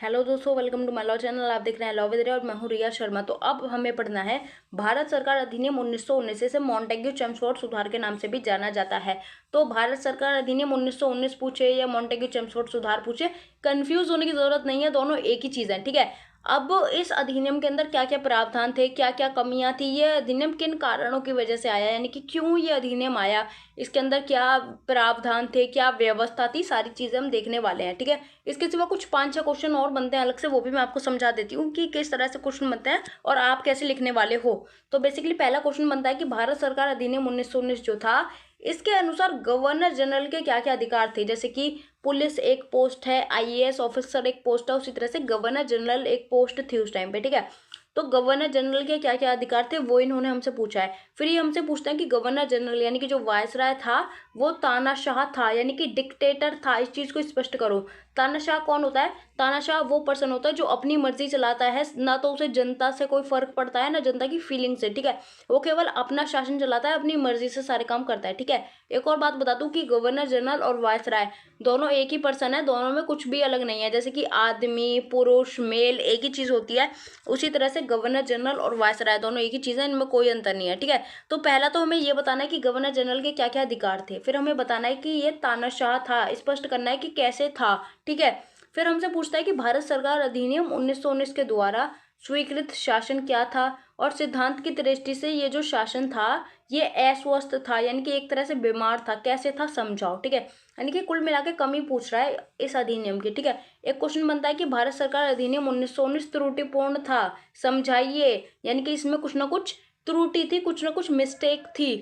Hello दोस्तों, welcome to my law channel. आप देख रहे हैं लॉ विद रिया और मैं हूं रिया शर्मा। तो अब हमें पढ़ना है भारत सरकार अधिनियम 1919। इसे मॉन्टेग्यू चेम्सफोर्ड सुधार के नाम से भी जाना जाता है। तो भारत सरकार अधिनियम 1919 पूछे या मॉन्टेग्यू चेम्सफोर्ड सुधार पूछे, कंफ्यूज होने की जरूरत नहीं है, दोनों एक ही चीज है। ठीक है। अब इस अधिनियम के अंदर क्या क्या प्रावधान थे, क्या क्या कमियां थी, ये अधिनियम किन कारणों की वजह से आया, यानी कि क्यों ये अधिनियम आया, इसके अंदर क्या प्रावधान थे, क्या व्यवस्था थी, सारी चीजें हम देखने वाले हैं। ठीक है। इसके सिवा कुछ 5-6 क्वेश्चन और बनते हैं अलग से, वो भी मैं आपको समझा देती हूँ कि किस तरह से क्वेश्चन बनते हैं और आप कैसे लिखने वाले हो। तो बेसिकली पहला क्वेश्चन बनता है कि भारत सरकार अधिनियम 1919 जो था, इसके अनुसार गवर्नर जनरल के क्या क्या अधिकार थे। जैसे कि पुलिस एक पोस्ट है, आईएएस ऑफिसर एक पोस्ट है, उसी तरह से गवर्नर जनरल एक पोस्ट थी उस टाइम पे। ठीक है। तो गवर्नर जनरल के क्या क्या अधिकार थे वो इन्होंने हमसे पूछा है। फिर ये हमसे पूछते हैं कि गवर्नर जनरल यानी कि जो वायसराय था वो तानाशाह था, यानी कि डिक्टेटर था। इस चीज को स्पष्ट करो। तानाशाह कौन होता है? तानाशाह वो पर्सन होता है जो अपनी मर्जी चलाता है, ना तो उसे जनता से कोई फर्क पड़ता है ना जनता की फीलिंग से। ठीक है। वो केवल अपना शासन चलाता है, अपनी मर्जी से सारे काम करता है। ठीक है। एक और बात बता दूं कि गवर्नर जनरल और वायसराय दोनों एक ही पर्सन है, दोनों में कुछ भी अलग नहीं है। जैसे कि आदमी, पुरुष, मेल एक ही चीज होती है, उसी तरह से गवर्नर जनरल और वायसराय दोनों एक ही चीज है, इनमें कोई अंतर नहीं है। ठीक है। तो पहला तो हमें ये बताना है कि गवर्नर जनरल के क्या क्या अधिकार थे, फिर हमें बताना है कि ये तानाशाह था, स्पष्ट करना है कि कैसे था। ठीक है। फिर हमसे पूछता है कि भारत सरकार अधिनियम 1919 के द्वारा स्वीकृत शासन क्या था, और सिद्धांत की दृष्टि से ये जो शासन था ये अस्वस्थ था, यानी कि एक तरह से बीमार था, कैसे था समझाओ। ठीक है। यानी कि कुल मिला के कमी पूछ रहा है इस अधिनियम की। ठीक है। एक क्वेश्चन बनता है कि भारत सरकार अधिनियम 1919 त्रुटिपूर्ण था, समझाइए। यानी कि इसमें कुछ ना कुछ त्रुटि थी, कुछ ना कुछ मिस्टेक थी।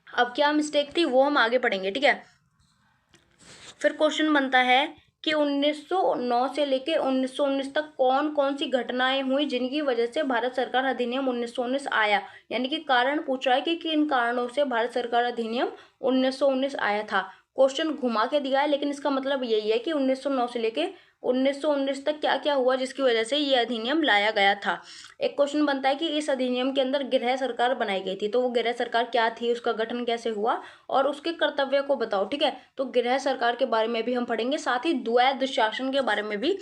अब क्या मिस्टेक थी वो हम आगे पढ़ेंगे। ठीक है। फिर क्वेश्चन बनता है कि 1909 से लेके 1919 तक कौन कौन सी घटनाएं हुई जिनकी वजह से भारत सरकार अधिनियम 1919 आया, यानी कि कारण पूछ रहा है कि किन कारणों से भारत सरकार अधिनियम 1919 आया था। क्वेश्चन घुमा के दिया है, लेकिन इसका मतलब यही है कि 1909 से लेके 1919 तक क्या क्या हुआ जिसकी वजह से ये अधिनियम लाया गया था। एक क्वेश्चन बनता है कि इस अधिनियम के अंदर गृह सरकार बनाई गई थी, तो वो गृह सरकार क्या थी, उसका गठन कैसे हुआ और उसके कर्तव्य को बताओ। ठीक है। तो गृह सरकार के बारे में भी हम पढ़ेंगे, साथ ही द्वैध शासन के बारे में भी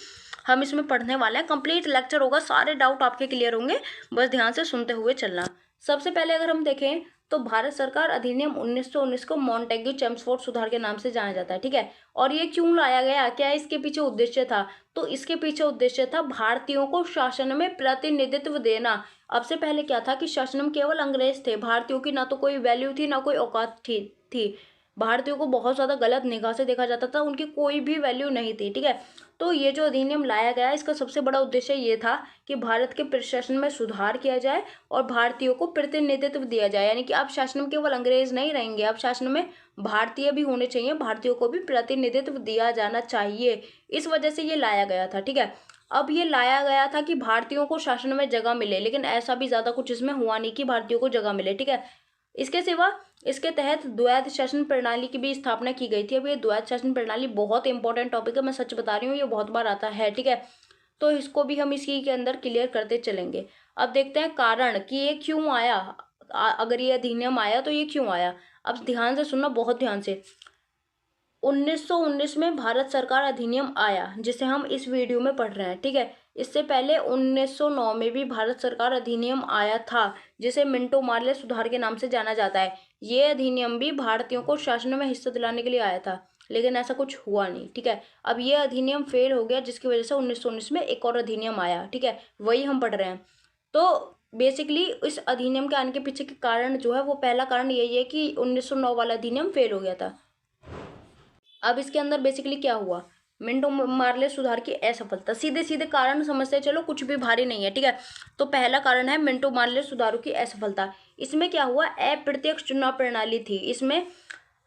हम इसमें पढ़ने वाले हैं। कंप्लीट लेक्चर होगा, सारे डाउट आपके क्लियर होंगे, बस ध्यान से सुनते हुए चलना। सबसे पहले अगर हम देखें तो भारत सरकार अधिनियम 1919 को मॉन्टेग्यू चेम्सफोर्ड सुधार के नाम से जाना जाता है। ठीक है। और ये क्यों लाया गया, क्या इसके पीछे उद्देश्य था? तो इसके पीछे उद्देश्य था भारतीयों को शासन में प्रतिनिधित्व देना। अब से पहले क्या था कि शासन में केवल अंग्रेज थे, भारतीयों की ना तो कोई वैल्यू थी ना कोई औकात थी। भारतीयों को बहुत ज्यादा गलत निगाह से देखा जाता था, उनकी कोई भी वैल्यू नहीं थी। ठीक है। तो ये जो अधिनियम लाया गया इसका सबसे बड़ा उद्देश्य ये था कि भारत के प्रशासन में सुधार किया जाए और भारतीयों को प्रतिनिधित्व दिया जाए, यानी कि अब शासन में केवल अंग्रेज नहीं रहेंगे, अब शासन में भारतीय भी होने चाहिए, भारतीयों को भी प्रतिनिधित्व दिया जाना चाहिए। इस वजह से ये लाया गया था। ठीक है। अब ये लाया गया था कि भारतीयों को शासन में जगह मिले, लेकिन ऐसा भी ज्यादा कुछ इसमें हुआ नहीं कि भारतीयों को जगह मिले। ठीक है। इसके सिवा इसके तहत द्वैध शासन प्रणाली की भी स्थापना की गई थी। अब ये द्वैध शासन प्रणाली बहुत इंपॉर्टेंट टॉपिक है, मैं सच बता रही हूँ, ये बहुत बार आता है। ठीक है। तो इसको भी हम इसी के अंदर क्लियर करते चलेंगे। अब देखते हैं कारण कि ये क्यों आया, अगर ये अधिनियम आया तो ये क्यों आया। अब ध्यान से सुनना, बहुत ध्यान से। 1919 में भारत सरकार अधिनियम आया जिसे हम इस वीडियो में पढ़ रहे हैं। ठीक है। इससे पहले 1909 में भी भारत सरकार अधिनियम आया था जिसे मिंटो मार्ले सुधार के नाम से जाना जाता है। ये अधिनियम भी भारतीयों को शासन में हिस्सा दिलाने के लिए आया था, लेकिन ऐसा कुछ हुआ नहीं। ठीक है। अब ये अधिनियम फेल हो गया जिसकी वजह से 1919 में एक और अधिनियम आया। ठीक है। वही हम पढ़ रहे हैं। तो बेसिकली इस अधिनियम के आने के पीछे के कारण जो है वो, पहला कारण यही है कि 1909 वाला अधिनियम फेल हो गया था। अब इसके अंदर बेसिकली क्या हुआ, मिंटो मार्ले सुधार की असफलता। सीधे सीधे कारण समझते चलो, कुछ भी भारी नहीं है। ठीक है। तो पहला कारण है मिंटो मार्ले सुधारों की असफलता। इसमें क्या हुआ, अप्रत्यक्ष चुनाव प्रणाली थी, इसमें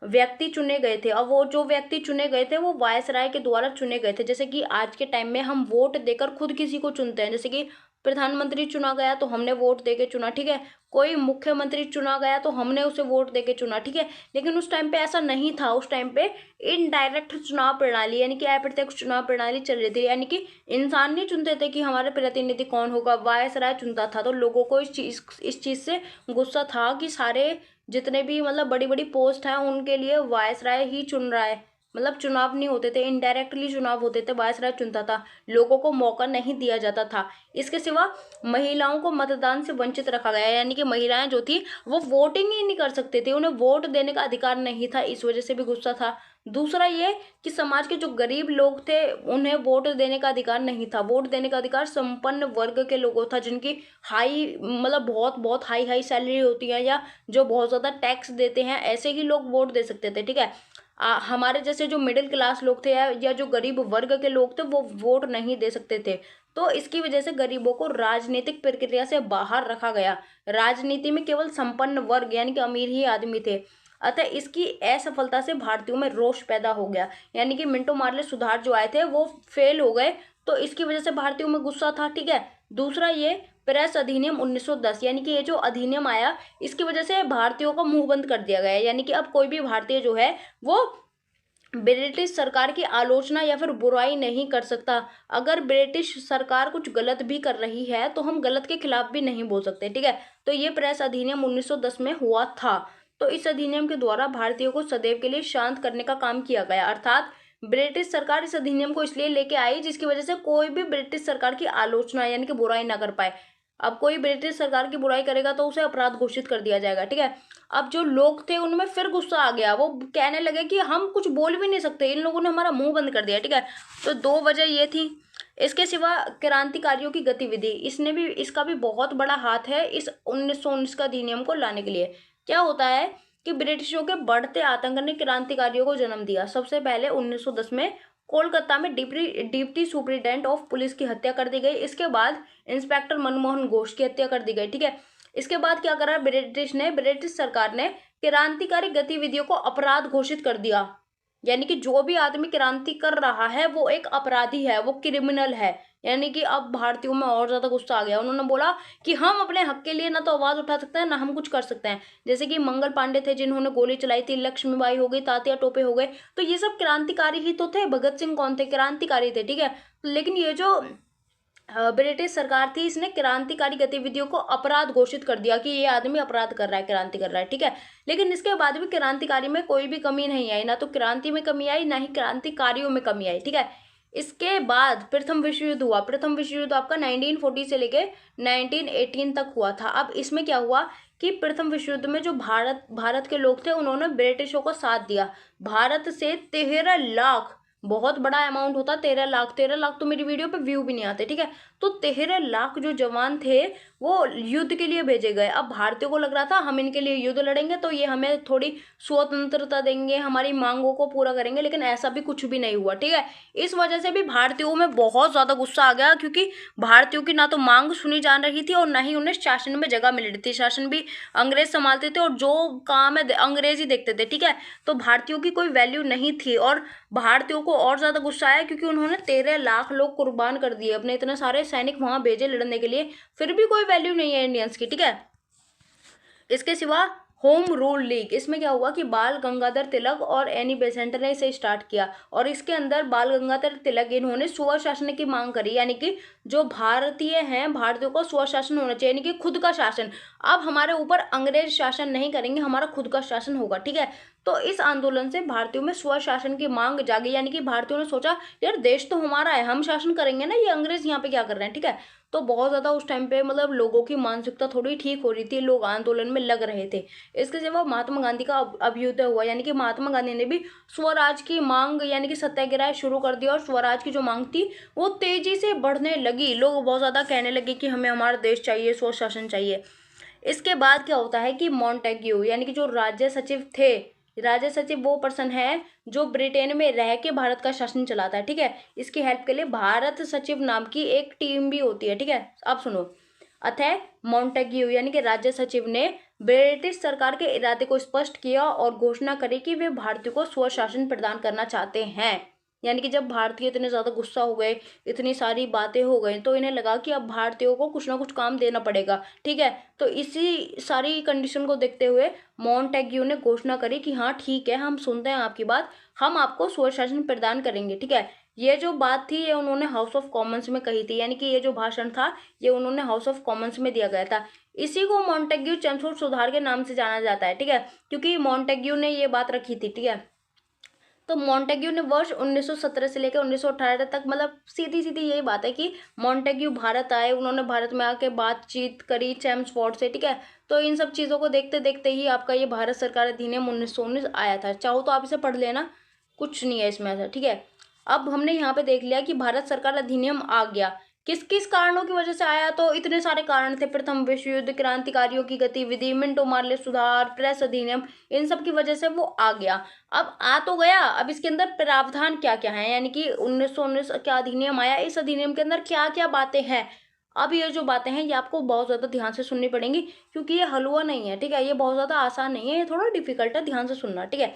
व्यक्ति चुने गए थे। अब वो जो व्यक्ति चुने गए थे वो वायसराय के द्वारा चुने गए थे। जैसे कि आज के टाइम में हम वोट देकर खुद किसी को चुनते हैं, जैसे कि प्रधानमंत्री चुना गया तो हमने वोट देके चुना। ठीक है। कोई मुख्यमंत्री चुना गया तो हमने उसे वोट देके चुना। ठीक है। लेकिन उस टाइम पे ऐसा नहीं था, उस टाइम पे इनडायरेक्ट चुनाव प्रणाली यानी कि अप्रत्यक्ष चुनाव प्रणाली चल रही थी, यानी कि इंसान नहीं चुनते थे कि हमारे प्रतिनिधि कौन होगा, वायसराय चुनता था। तो लोगों को इस चीज से गुस्सा था कि सारे जितने भी मतलब बड़ी बड़ी पोस्ट हैं उनके लिए वायसराय ही चुन रहा है, मतलब चुनाव नहीं होते थे, इनडायरेक्टली चुनाव होते थे, वायसराय चुनता था, लोगों को मौका नहीं दिया जाता था। इसके सिवा महिलाओं को मतदान से वंचित रखा गया, यानी कि महिलाएं जो थी वो वोटिंग ही नहीं कर सकते थे, उन्हें वोट देने का अधिकार नहीं था, इस वजह से भी गुस्सा था। दूसरा ये कि समाज के जो गरीब लोग थे उन्हें वोट देने का अधिकार नहीं था, वोट देने का अधिकार संपन्न वर्ग के लोगों था, जिनकी हाई मतलब बहुत बहुत हाई हाई सैलरी होती है या जो बहुत ज़्यादा टैक्स देते हैं, ऐसे ही लोग वोट दे सकते थे। ठीक है, हमारे जैसे जो मिडिल क्लास लोग थे या जो गरीब वर्ग के लोग थे वो वोट नहीं दे सकते थे। तो इसकी वजह से गरीबों को राजनीतिक प्रक्रिया से बाहर रखा गया, राजनीति में केवल संपन्न वर्ग यानी कि अमीर ही आदमी थे। अतः इसकी असफलता से भारतीयों में रोष पैदा हो गया, यानी कि मिंटो मार्ले सुधार जो आए थे वो फेल हो गए, तो इसकी वजह से भारतीयों में गुस्सा था। ठीक है, दूसरा ये प्रेस अधिनियम 1910, यानी कि ये जो अधिनियम आया इसकी वजह से भारतीयों का मुंह बंद कर दिया गया, यानी कि अब कोई भी भारतीय जो है वो ब्रिटिश सरकार की आलोचना या फिर बुराई नहीं कर सकता। अगर ब्रिटिश सरकार कुछ गलत भी कर रही है तो हम गलत के खिलाफ भी नहीं बोल सकते। ठीक है, तो ये प्रेस अधिनियम 1910 में हुआ था। तो इस अधिनियम के द्वारा भारतीयों को सदैव के लिए शांत करने का काम किया गया, अर्थात ब्रिटिश सरकार इस अधिनियम को इसलिए लेके आई जिसकी वजह से कोई भी ब्रिटिश सरकार की आलोचना यानी कि बुराई ना कर पाए। अब कोई ब्रिटिश सरकार की बुराई करेगा तो उसे अपराध घोषित कर दिया जाएगा। ठीक है, अब जो लोग थे उनमें फिर गुस्सा आ गया, वो कहने लगे कि हम कुछ बोल भी नहीं सकते, इन लोगों ने हमारा मुंह बंद कर दिया। ठीक है, तो दो वजह ये थी। इसके सिवा क्रांतिकारियों की गतिविधि, इसका भी बहुत बड़ा हाथ है इस 1919 का अधिनियम को लाने के लिए। क्या होता है कि ब्रिटिशों के बढ़ते आतंक ने क्रांतिकारियों को जन्म दिया। सबसे पहले 1910 में कोलकाता में डिप्टी सुपरिटेंडेंट ऑफ पुलिस की हत्या कर दी गई। इसके बाद इंस्पेक्टर मनमोहन घोष की हत्या कर दी गई। ठीक है, इसके बाद क्या करा ब्रिटिश सरकार ने क्रांतिकारी गतिविधियों को अपराध घोषित कर दिया, यानी कि जो भी आदमी क्रांति कर रहा है वो एक अपराधी है, वो क्रिमिनल है। यानी कि अब भारतीयों में और ज्यादा गुस्सा आ गया, उन्होंने बोला कि हम अपने हक के लिए ना तो आवाज उठा सकते हैं ना हम कुछ कर सकते हैं। जैसे कि मंगल पांडे थे जिन्होंने गोली चलाई थी, लक्ष्मीबाई हो गई, तात्या टोपे हो गए, तो ये सब क्रांतिकारी ही तो थे। भगत सिंह कौन थे? क्रांतिकारी थे। ठीक है, लेकिन ये जो ब्रिटिश सरकार थी इसने क्रांतिकारी गतिविधियों को अपराध घोषित कर दिया कि ये आदमी अपराध कर रहा है, क्रांति कर रहा है। ठीक है, लेकिन इसके बाद भी क्रांतिकारी में कोई भी कमी नहीं आई, ना तो क्रांति में कमी आई ना ही क्रांतिकारियों में कमी आई। ठीक है, इसके बाद प्रथम विश्व युद्ध हुआ। प्रथम विश्व युद्ध आपका 1940 से लेके 1918 तक हुआ था। अब इसमें क्या हुआ कि प्रथम विश्व युद्ध में जो भारत के लोग थे उन्होंने ब्रिटिशों को साथ दिया। भारत से 13 लाख, बहुत बड़ा अमाउंट होता, 13 लाख। 13 लाख तो मेरी वीडियो पे व्यू भी नहीं आते। ठीक है, तो 13 लाख जो जवान थे वो युद्ध के लिए भेजे गए। अब भारतीयों को लग रहा था हम इनके लिए युद्ध लड़ेंगे तो ये हमें थोड़ी स्वतंत्रता देंगे, हमारी मांगों को पूरा करेंगे, लेकिन ऐसा भी कुछ भी नहीं हुआ। ठीक है, इस वजह से भी भारतीयों में बहुत ज्यादा गुस्सा आ गया, क्योंकि भारतीयों की ना तो मांग सुनी जा रही थी और ना ही उन्हें शासन में जगह मिल रही थी। शासन भी अंग्रेज संभालते थे और जो काम है अंग्रेज ही देखते थे। ठीक है, तो भारतीयों की कोई वैल्यू नहीं थी और भारतीयों को और ज्यादा गुस्सा आया क्योंकि उन्होंने 13 लाख लोग कुर्बान कर दिए, अपने इतने सारे सैनिक वहां भेजे लड़ने के लिए, फिर भी कोई वैल्यू नहीं है इंडियंस की। ठीक है, इसके सिवा होम रूल लीग, इसमें क्या हुआ कि बाल गंगाधर तिलक और एनी बेसेंट ने इसे स्टार्ट किया और इसके अंदर बाल गंगाधर तिलक इन्होंने स्वशासन की मांग करी, यानी कि जो भारतीय हैं भारतीयों को स्वशासन होना चाहिए, यानी कि खुद का शासन। अब हमारे ऊपर अंग्रेज शासन नहीं करेंगे, हमारा खुद का शासन होगा। ठीक है, तो इस आंदोलन से भारतीयों में स्वशासन की मांग जागी, यानी कि भारतीयों ने सोचा यार देश तो हमारा है, हम शासन करेंगे ना, ये अंग्रेज यहाँ पे क्या कर रहे हैं। ठीक है, तो बहुत ज्यादा उस टाइम पे मतलब लोगों की मानसिकता थोड़ी ठीक हो रही थी, लोग आंदोलन में लग रहे थे। इसके सिवा महात्मा गांधी का अभ्युदय हुआ, यानी कि महात्मा गांधी ने भी स्वराज की मांग यानी कि सत्याग्रह शुरू कर दिया और स्वराज की जो मांग थी वो तेजी से बढ़ने लगी। लोग बहुत ज्यादा कहने लगे कि हमें हमारा देश चाहिए, स्वशासन चाहिए। इसके बाद क्या होता है कि मॉन्टेग्यू यानी कि जो राज्य सचिव थे, राज्य सचिव वो पर्सन है जो ब्रिटेन में रह के भारत का शासन चलाता है। ठीक है, इसकी हेल्प के लिए भारत सचिव नाम की एक टीम भी होती है। ठीक है, अब सुनो, अतः मॉन्टेग्यू यानी कि राज्य सचिव ने ब्रिटिश सरकार के इरादे को स्पष्ट किया और घोषणा करी कि वे भारतीयों को स्वशासन प्रदान करना चाहते हैं। यानी कि जब भारतीय इतने ज्यादा गुस्सा हो गए, इतनी सारी बातें हो गई, तो इन्हें लगा कि अब भारतीयों को कुछ ना कुछ काम देना पड़ेगा। ठीक है, तो इसी सारी कंडीशन को देखते हुए मॉन्टेग्यू ने घोषणा करी कि हाँ ठीक है, हम सुनते हैं आपकी बात, हम आपको स्वशासन प्रदान करेंगे। ठीक है, ये जो बात थी ये उन्होंने हाउस ऑफ कॉमन्स में कही थी, यानी कि ये जो भाषण था ये उन्होंने हाउस ऑफ कॉमन्स में दिया गया था। इसी को मॉन्टेग्यू चेम्सफोर्ड सुधार के नाम से जाना जाता है। ठीक है, क्योंकि मॉन्टेग्यू ने ये बात रखी थी। ठीक है, तो मॉन्टेग्यू ने वर्ष 1917 से लेकर 1918 तक, मतलब सीधी सीधी यही बात है कि मॉन्टेग्यू भारत आए, उन्होंने भारत में आके बातचीत करी चैम्सफोर्ड से, ठीक है। तो इन सब चीज़ों को देखते देखते ही आपका ये भारत सरकार अधिनियम 1919 आया था। चाहो तो आप इसे पढ़ लेना, कुछ नहीं है इसमें ऐसा, ठीक है। अब हमने यहाँ पे देख लिया कि भारत सरकार अधिनियम आ गया, किस किस कारणों की वजह से आया, तो इतने सारे कारण थे। प्रथम विश्व युद्ध, क्रांतिकारियों की गतिविधि, मिंटो मार्ले सुधार, प्रेस अधिनियम, इन सब की वजह से वो आ गया। अब आ तो गया, अब इसके अंदर प्रावधान क्या क्या है, यानी कि 1919 का अधिनियम आया, इस अधिनियम के अंदर क्या क्या बातें हैं। अब ये जो बातें हैं ये आपको बहुत ज़्यादा ध्यान से सुननी पड़ेंगी, क्योंकि ये हलवा नहीं है, ठीक है। ये बहुत ज़्यादा आसान नहीं है, ये थोड़ा डिफिकल्ट है, ध्यान से सुनना, ठीक है।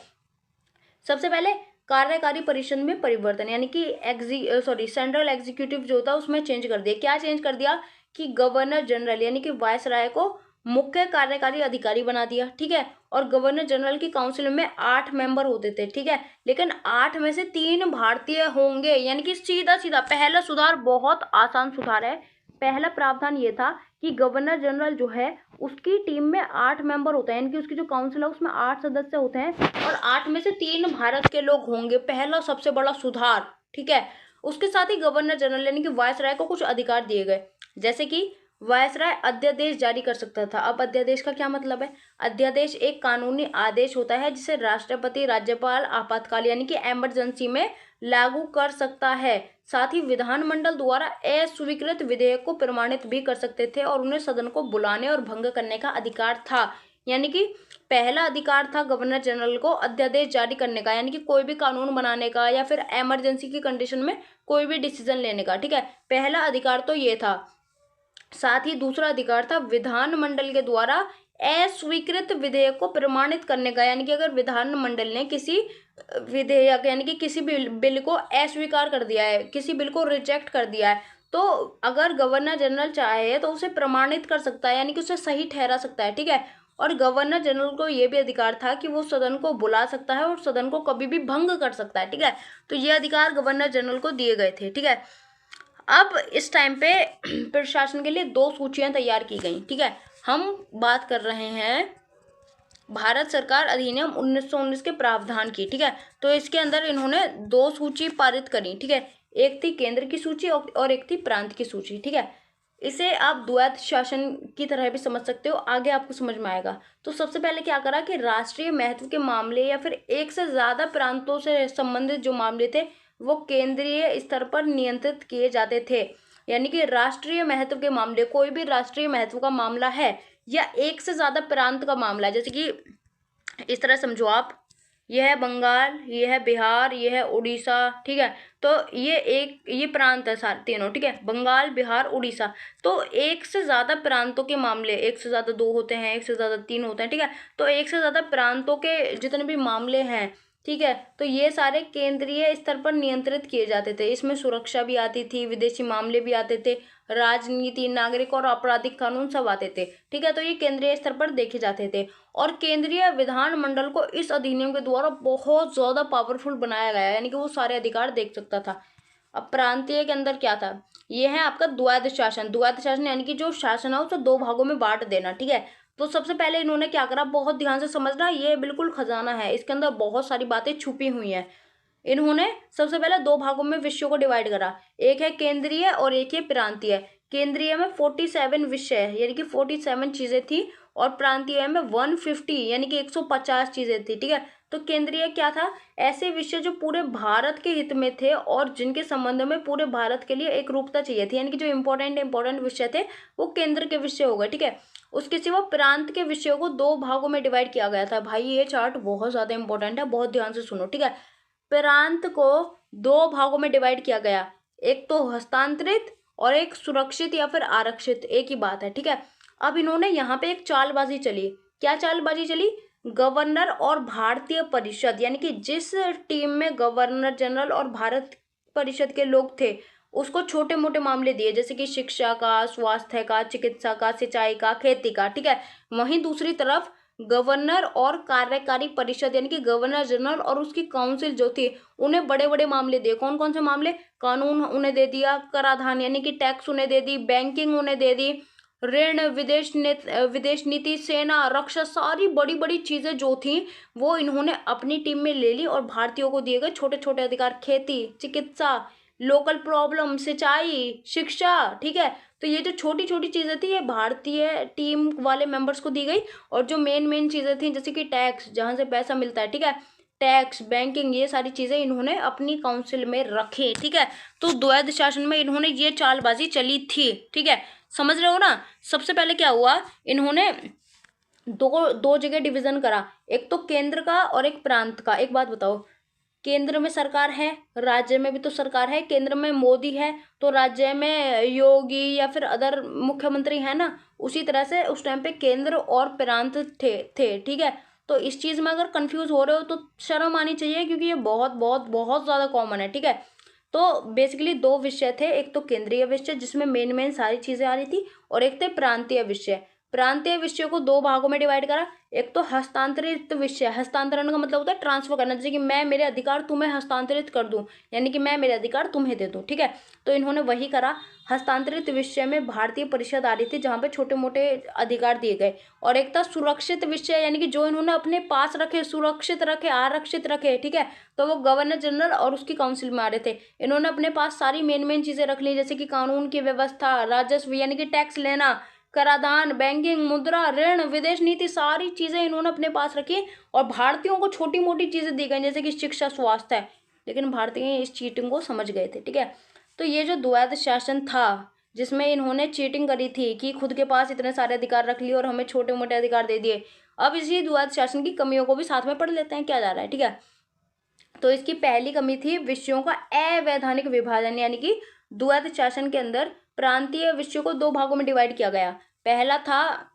सबसे पहले कार्यकारी परिषद में परिवर्तन, यानी कि सेंट्रल एग्जीक्यूटिव जो था उसमें चेंज कर दिया। क्या चेंज कर दिया कि गवर्नर जनरल यानी कि वायसराय को मुख्य कार्यकारी अधिकारी बना दिया, ठीक है। और गवर्नर जनरल की काउंसिल में 8 मेंबर होते थे, ठीक है। लेकिन 8 में से 3 भारतीय होंगे, यानी कि सीधा सीधा पहला सुधार, बहुत आसान सुधार है। पहला प्रावधान ये था कि गवर्नर जनरल जो है उसकी टीम में 8 मेंबर होते हैं, यानी कि उसकी जो काउंसिल है उसमें 8 सदस्य होते हैं और 8 में से 3 भारत के लोग होंगे। पहला सबसे बड़ा सुधार, ठीक है। उसके साथ ही गवर्नर जनरल यानी कि वायसराय को कुछ अधिकार दिए गए, जैसे कि वायसराय अध्यादेश जारी कर सकता था। अब अध्यादेश का क्या मतलब है? अध्यादेश एक कानूनी आदेश होता है जिसे राष्ट्रपति राज्यपाल आपातकाल यानी कि इमरजेंसी में लागू कर सकता है। साथ ही विधानमंडल द्वारा अस्वीकृत विधेयक को प्रमाणित भी कर सकते थे और उन्हें सदन को बुलाने और भंग करने का अधिकार था। यानी कि पहला अधिकार था गवर्नर जनरल को अध्यादेश जारी करने का, यानी कि कोई भी कानून बनाने का या फिर इमरजेंसी की कंडीशन में कोई भी डिसीजन लेने का, ठीक है। पहला अधिकार तो ये था। साथ ही दूसरा अधिकार था विधानमंडल के द्वारा अस्वीकृत विधेयक को प्रमाणित करने का, यानी कि अगर विधानमंडल ने किसी विधेयक यानी कि किसी बिल को अस्वीकार कर दिया है, किसी बिल को रिजेक्ट कर दिया है, तो अगर गवर्नर जनरल चाहे तो उसे प्रमाणित कर सकता है, यानी कि उसे सही ठहरा सकता है, ठीक है। और गवर्नर जनरल को यह भी अधिकार था कि वो सदन को बुला सकता है और सदन को कभी भी भंग कर सकता है, ठीक है। तो ये अधिकार गवर्नर जनरल को दिए गए थे, ठीक है। अब इस टाइम पे प्रशासन के लिए 2 सूचियां तैयार की गई, ठीक है। हम बात कर रहे हैं भारत सरकार अधिनियम 1919 के प्रावधान की, ठीक है। तो इसके अंदर इन्होंने 2 सूची पारित करी, ठीक है। एक थी केंद्र की सूची और एक थी प्रांत की सूची, ठीक है। इसे आप द्वैत शासन की तरह भी समझ सकते हो, आगे आपको समझ में आएगा। तो सबसे पहले क्या करा कि राष्ट्रीय महत्व के मामले या फिर एक से ज्यादा प्रांतों से संबंधित जो मामले थे वो केंद्रीय स्तर पर नियंत्रित किए जाते थे। यानी कि राष्ट्रीय महत्व के मामले, कोई भी राष्ट्रीय महत्व का मामला है या एक से ज्यादा प्रांत का मामला है, जैसे कि इस तरह समझो आप, यह है बंगाल, यह है बिहार, यह है उड़ीसा, ठीक है। तो ये प्रांत है सारे तीनों, ठीक है, बंगाल, बिहार, उड़ीसा। तो एक से ज्यादा प्रांतों के मामले, एक से ज्यादा 2 होते हैं, एक से ज्यादा 3 होते हैं, ठीक है। तो एक से ज्यादा प्रांतों के जितने भी मामले हैं, ठीक है, तो ये सारे केंद्रीय स्तर पर नियंत्रित किए जाते थे। इसमें सुरक्षा भी आती थी, विदेशी मामले भी आते थे, राजनीति, नागरिक और आपराधिक कानून सब आते थे, ठीक है। तो ये केंद्रीय स्तर पर देखे जाते थे और केंद्रीय विधानमंडल को इस अधिनियम के द्वारा बहुत ज्यादा पावरफुल बनाया गया, यानी कि वो सारे अधिकार देख सकता था। अब प्रांतीय के अंदर क्या था? ये है आपका द्वैध शासन। द्वैध शासन यानी कि जो शासन है उसे 2 भागों में बांट देना, ठीक है। तो सबसे पहले इन्होंने क्या करा, बहुत ध्यान से समझना, ये बिल्कुल खजाना है, इसके अंदर बहुत सारी बातें छुपी हुई हैं। इन्होंने सबसे पहले 2 भागों में विषयों को डिवाइड करा, एक है केंद्रीय और एक है प्रांतीय। केंद्रीय में 47 विषय यानी कि 47 चीजें थी और प्रांतीय में 150 यानी कि 150 चीजें थी, ठीक है। तो केंद्रीय क्या था? ऐसे विषय जो पूरे भारत के हित में थे और जिनके संबंध में पूरे भारत के लिए एक रूपता चाहिए थी, यानी कि जो इंपॉर्टेंट विषय थे वो केंद्र के विषय हो गए, ठीक है। उसके सिवा प्रांत के विषयों को 2 भागों में डिवाइड किया गया था। भाई ये चार्ट बहुत ज्यादा इंपॉर्टेंट है, बहुत ध्यान से सुनो, ठीक है। प्रांत को 2 भागों में डिवाइड किया गया, एक तो हस्तांतरित और एक सुरक्षित या फिर आरक्षित, एक ही बात है, ठीक है। अब इन्होंने यहाँ पे एक चालबाजी चली। क्या चालबाजी चली? गवर्नर और भारतीय परिषद, यानी कि जिस टीम में गवर्नर जनरल और भारत परिषद के लोग थे उसको छोटे मोटे मामले दिए, जैसे कि शिक्षा का, स्वास्थ्य का, चिकित्सा का, सिंचाई का, खेती का, ठीक है। वहीं दूसरी तरफ गवर्नर और कार्यकारी परिषद यानी कि गवर्नर जनरल और उसकी काउंसिल जो थी उन्हें बड़े बड़े मामले दिए। कौन कौन से मामले? कानून उन्हें दे दिया, कराधान यानी कि टैक्स उन्हें दे दी, बैंकिंग उन्हें दे दी, ऋण, विदेश नीति, सेना, रक्षा, सारी बड़ी बड़ी चीजें जो थी वो इन्होंने अपनी टीम में ले ली और भारतीयों को दिए गए छोटे छोटे अधिकार, खेती, चिकित्सा, लोकल प्रॉब्लम, सिंचाई, शिक्षा, ठीक है। तो ये जो छोटी छोटी चीजें थी ये भारतीय टीम वाले मेंबर्स को दी गई। और जो मेन मेन चीजें थी जैसे कि टैक्स, जहां से पैसा मिलता है, ठीक है, टैक्स, बैंकिंग, ये सारी चीजें इन्होंने अपनी काउंसिल में रखी, ठीक है। तो द्वैध शासन में इन्होंने ये चालबाजी चली थी, ठीक है, समझ रहे हो ना। सबसे पहले क्या हुआ, इन्होंने दो दो जगह डिवीजन करा, एक तो केंद्र का और एक प्रांत का। एक बात बताओ, केंद्र में सरकार है, राज्य में भी तो सरकार है, केंद्र में मोदी है तो राज्य में योगी या फिर अदर मुख्यमंत्री है ना। उसी तरह से उस टाइम पे केंद्र और प्रांत थे, ठीक है। तो इस चीज में अगर कंफ्यूज हो रहे हो तो शर्म आनी चाहिए, क्योंकि ये बहुत बहुत बहुत ज्यादा कॉमन है, ठीक है। तो बेसिकली दो विषय थे, एक तो केंद्रीय विषय जिसमें मेन मेन सारी चीजें आ रही थी, और एक थे प्रांतीय विषय। प्रांतीय विषयों को दो भागों में डिवाइड करा, एक तो हस्तांतरित विषय, हस्तांतरण का मतलब होता है ट्रांसफर करना, जैसे कि मैं मेरे अधिकार तुम्हें हस्तांतरित कर दूं, यानी कि मैं मेरे अधिकार तुम्हें दे दूं, ठीक है। तो इन्होंने वही करा। हस्तांतरित विषय में भारतीय परिषद आ रही थी जहां पे छोटे मोटे अधिकार दिए गए। और एक था सुरक्षित विषय, यानी कि जो इन्होंने अपने पास रखे, सुरक्षित रखे, आरक्षित रखे, ठीक है। तो वो गवर्नर जनरल और उसकी काउंसिल में आ रहे थे। इन्होंने अपने पास सारी मेन मेन चीजें रख ली, जैसे कि कानून की व्यवस्था, राजस्व यानी कि टैक्स लेना, कराधान, बैंकिंग, मुद्रा, ऋण, विदेश नीति, सारी चीजें इन्होंने अपने पास रखी। और भारतीयों को छोटी मोटी चीजें दी गई जैसे कि शिक्षा, स्वास्थ्य है, लेकिन भारतीय इस चीटिंग को समझ गए थे, ठीक है। तो ये जो द्वैध शासन था जिसमें इन्होंने चीटिंग करी थी कि खुद के पास इतने सारे अधिकार रख लिए और हमें छोटे मोटे अधिकार दे दिए। अब इसी द्वैध शासन की कमियों को भी साथ में पढ़ लेते हैं, क्या जा रहा है, ठीक है। तो इसकी पहली कमी थी विषयों का अवैधानिक विभाजन, यानी कि द्वैध शासन के अंदर प्रांतीय विषयों को दो भागों में डिवाइड किया गया। पहला था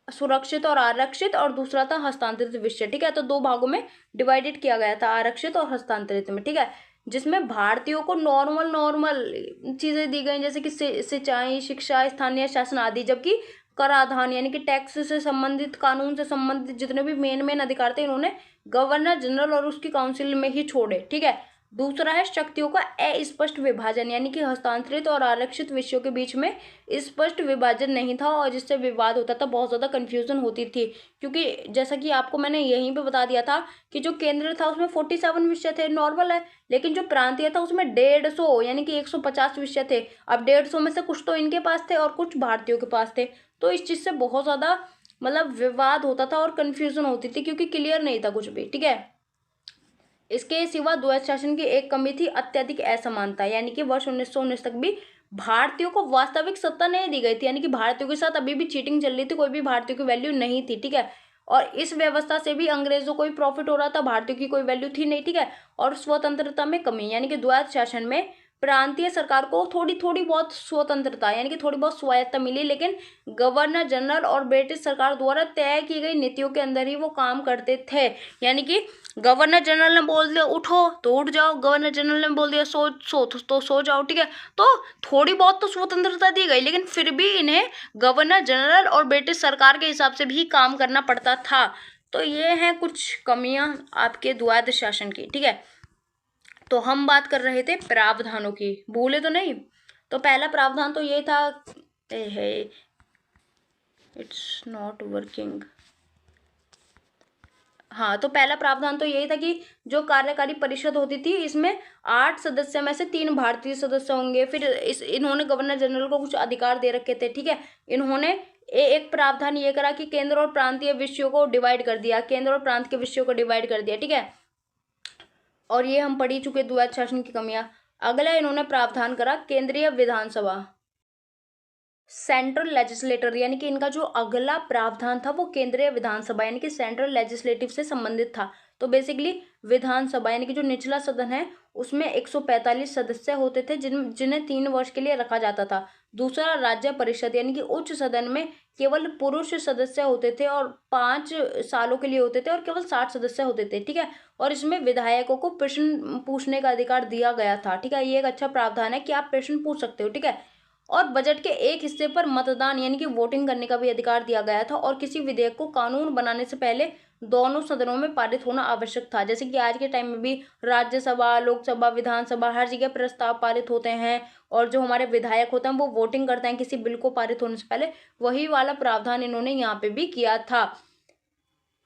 सुरक्षित और आरक्षित, और दूसरा था हस्तांतरित विषय, ठीक है। तो दो भागों में डिवाइडेड किया गया था, आरक्षित और हस्तांतरित में, ठीक है। जिसमें भारतीयों को नॉर्मल नॉर्मल चीजें दी गई जैसे कि सिंचाई, शिक्षा, स्थानीय शासन आदि, जबकि कराधान यानी कि टैक्स से संबंधित, कानून से संबंधित जितने भी मेन मेन अधिकार थे इन्होंने गवर्नर जनरल और उसकी काउंसिल में ही छोड़े, ठीक है। दूसरा है शक्तियों का अस्पष्ट विभाजन, यानी कि हस्तांतरित और आरक्षित विषयों के बीच में स्पष्ट विभाजन नहीं था और जिससे विवाद होता था, बहुत ज्यादा कंफ्यूजन होती थी। क्योंकि जैसा कि आपको मैंने यहीं पे बता दिया था कि जो केंद्र था उसमें 47 विषय थे, नॉर्मल है, लेकिन जो प्रांतीय था उसमें 150 यानी कि 150 विषय थे। अब 150 में से कुछ तो इनके पास थे और कुछ भारतीयों के पास थे। तो इस चीज से बहुत ज्यादा मतलब विवाद होता था और कंफ्यूजन होती थी, क्योंकि क्लियर नहीं था कुछ भी, ठीक है। इसके सिवा द्वैध शासन की एक कमी थी अत्यधिक असमानता, यानी कि वर्ष 1919 तक भी भारतीयों को वास्तविक सत्ता नहीं दी गई थी, यानी कि भारतीयों के साथ अभी भी चीटिंग चल रही थी, कोई भी भारतीयों की वैल्यू नहीं थी, ठीक है। और इस व्यवस्था से भी अंग्रेजों को भी प्रॉफिट हो रहा था, भारतीयों की कोई वैल्यू थी नहीं, ठीक है। और स्वतंत्रता में कमी, यानी कि द्वैध शासन में प्रांतीय सरकार को थोड़ी थोड़ी बहुत स्वतंत्रता यानी कि थोड़ी बहुत स्वायत्ता मिली, लेकिन गवर्नर जनरल और ब्रिटिश सरकार द्वारा तय की गई नीतियों के अंदर ही वो काम करते थे। यानी कि गवर्नर जनरल ने बोल दिया उठो तो उठ जाओ, गवर्नर जनरल ने बोल दिया सो तो सो जाओ, ठीक है। तो थोड़ी बहुत तो स्वतंत्रता दी गई, लेकिन फिर भी इन्हें गवर्नर जनरल और ब्रिटिश सरकार के हिसाब से भी काम करना पड़ता था। तो ये हैं कुछ कमियां आपके द्वैध शासन की, ठीक है। तो हम बात कर रहे थे प्रावधानों की, भूले तो नहीं। तो पहला प्रावधान तो ये था, इट्स नॉट वर्किंग। हाँ, तो पहला प्रावधान तो यही था कि जो कार्यकारी परिषद होती थी इसमें 8 सदस्य में से 3 भारतीय सदस्य होंगे। फिर इन्होंने गवर्नर जनरल को कुछ अधिकार दे रखे थे, ठीक है। इन्होंने एक प्रावधान ये करा कि केंद्र और प्रांतीय विषयों को डिवाइड कर दिया, केंद्र और प्रांत के विषयों को डिवाइड कर दिया, ठीक है। और ये हम पढ़ ही चुके द्वैध शासन की कमियां। अगला इन्होंने प्रावधान करा केंद्रीय विधानसभा, सेंट्रल लेजिस्लेटर, यानी कि इनका जो अगला प्रावधान था वो केंद्रीय विधानसभा यानी कि सेंट्रल लेजिस्लेटिव से संबंधित था। तो बेसिकली विधानसभा यानी कि जो निचला सदन है उसमें 145 सदस्य होते थे जिन्हें 3 वर्ष के लिए रखा जाता था। दूसरा राज्य परिषद यानी कि उच्च सदन में केवल पुरुष सदस्य होते थे और 5 सालों के लिए होते थे और केवल 60 सदस्य होते थे, ठीक है। और इसमें विधायकों को प्रश्न पूछने का अधिकार दिया गया था, ठीक है। ये एक अच्छा प्रावधान है कि आप प्रश्न पूछ सकते हो, ठीक है। और बजट के एक हिस्से पर मतदान यानी कि वोटिंग करने का भी अधिकार दिया गया था। और किसी विधेयक को कानून बनाने से पहले दोनों सदनों में पारित होना आवश्यक था। जैसे कि आज के टाइम में भी राज्यसभा, लोकसभा, विधानसभा हर जगह प्रस्ताव पारित होते हैं और जो हमारे विधायक होते हैं वो वोटिंग करते हैं किसी बिल को पारित होने से पहले, वही वाला प्रावधान इन्होंने यहाँ पे भी किया था।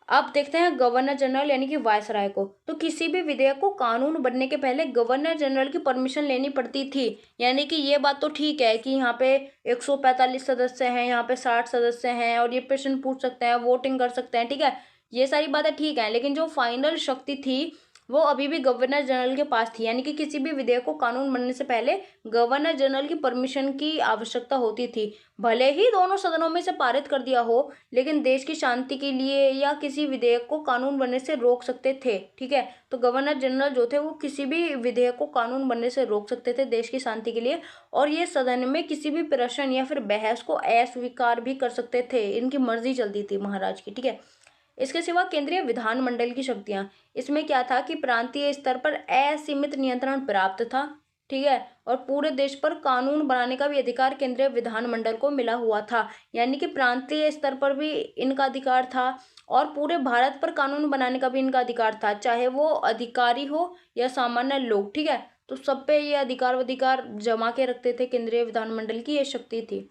अब देखते हैं गवर्नर जनरल यानी कि वायसराय को। तो किसी भी विधेयक को कानून बनने के पहले गवर्नर जनरल की परमिशन लेनी पड़ती थी। यानी कि ये बात तो ठीक है कि यहाँ पे 145 सदस्य हैं, यहाँ पे 60 सदस्य हैं और ये प्रश्न पूछ सकते हैं, वोटिंग कर सकते हैं, ठीक है, ये सारी बातें ठीक है। लेकिन जो फाइनल शक्ति थी वो अभी भी गवर्नर जनरल के पास थी। यानी कि किसी भी विधेयक को कानून बनने से पहले गवर्नर जनरल की परमिशन की आवश्यकता होती थी। भले ही दोनों सदनों में से पारित कर दिया हो, लेकिन देश की शांति के लिए या किसी विधेयक को कानून बनने से रोक सकते थे, ठीक है। तो गवर्नर जनरल जो थे वो किसी भी विधेयक को कानून बनने से रोक सकते थे देश की शांति के लिए, और ये सदन में किसी भी प्रश्न या फिर बहस को अस्वीकार भी कर सकते थे। इनकी मर्जी चलती थी महाराज की, ठीक है। इसके सिवा केंद्रीय विधानमंडल की शक्तियां, इसमें क्या था कि प्रांतीय स्तर पर असीमित नियंत्रण प्राप्त था, ठीक है, और पूरे देश पर कानून बनाने का भी अधिकार केंद्रीय विधानमंडल को मिला हुआ था। यानी कि प्रांतीय स्तर पर भी इनका अधिकार था और पूरे भारत पर कानून बनाने का भी इनका अधिकार था, चाहे वो अधिकारी हो या सामान्य लोग, ठीक है। तो सब पे ये अधिकार जमा के रखते थे, केंद्रीय विधानमंडल की ये शक्ति थी।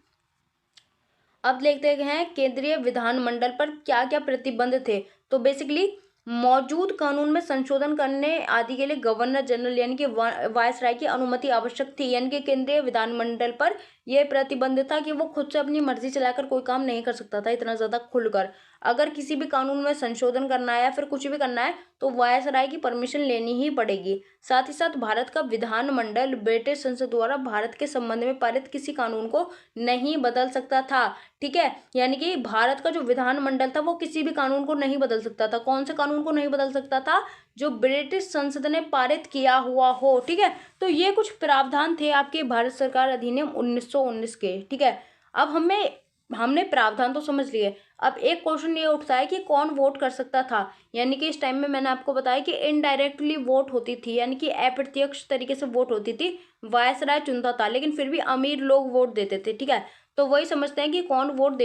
अब देखते हैं केंद्रीय विधानमंडल पर क्या क्या प्रतिबंध थे। तो बेसिकली मौजूद कानून में संशोधन करने आदि के लिए गवर्नर जनरल यानी कि वायसराय की अनुमति आवश्यक थी। यानी कि केंद्रीय विधानमंडल पर यह प्रतिबंध था कि वो खुद से अपनी मर्जी चलाकर कोई काम नहीं कर सकता था इतना ज्यादा खुलकर। अगर किसी भी कानून में संशोधन करना है या फिर कुछ भी करना है तो वायसराय की परमिशन लेनी ही पड़ेगी। साथ ही साथ भारत का विधानमंडल ब्रिटिश संसद द्वारा भारत के संबंध में पारित किसी कानून को नहीं बदल सकता था, ठीक है। यानी कि भारत का जो विधानमंडल था वो किसी भी कानून को नहीं बदल सकता था। कौन से कानून को नहीं बदल सकता था? जो ब्रिटिश संसद ने पारित किया हुआ हो, ठीक है। तो ये कुछ प्रावधान थे आपके भारत सरकार अधिनियम 1919 के, ठीक है। अब हमने प्रावधान तो समझ लिए। अब एक क्वेश्चन ये उठता है कि कौन वोट कर सकता था। यानी कि इस टाइम में मैंने आपको बताया कि इनडायरेक्टली वोट होती थी, यानी कि अप्रत्यक्ष तरीके से वोट होती थी। वायसराय चुनता था लेकिन फिर भी अमीर लोग वोट देते थे, ठीक है। तो वही समझते हैं कि कौन वोट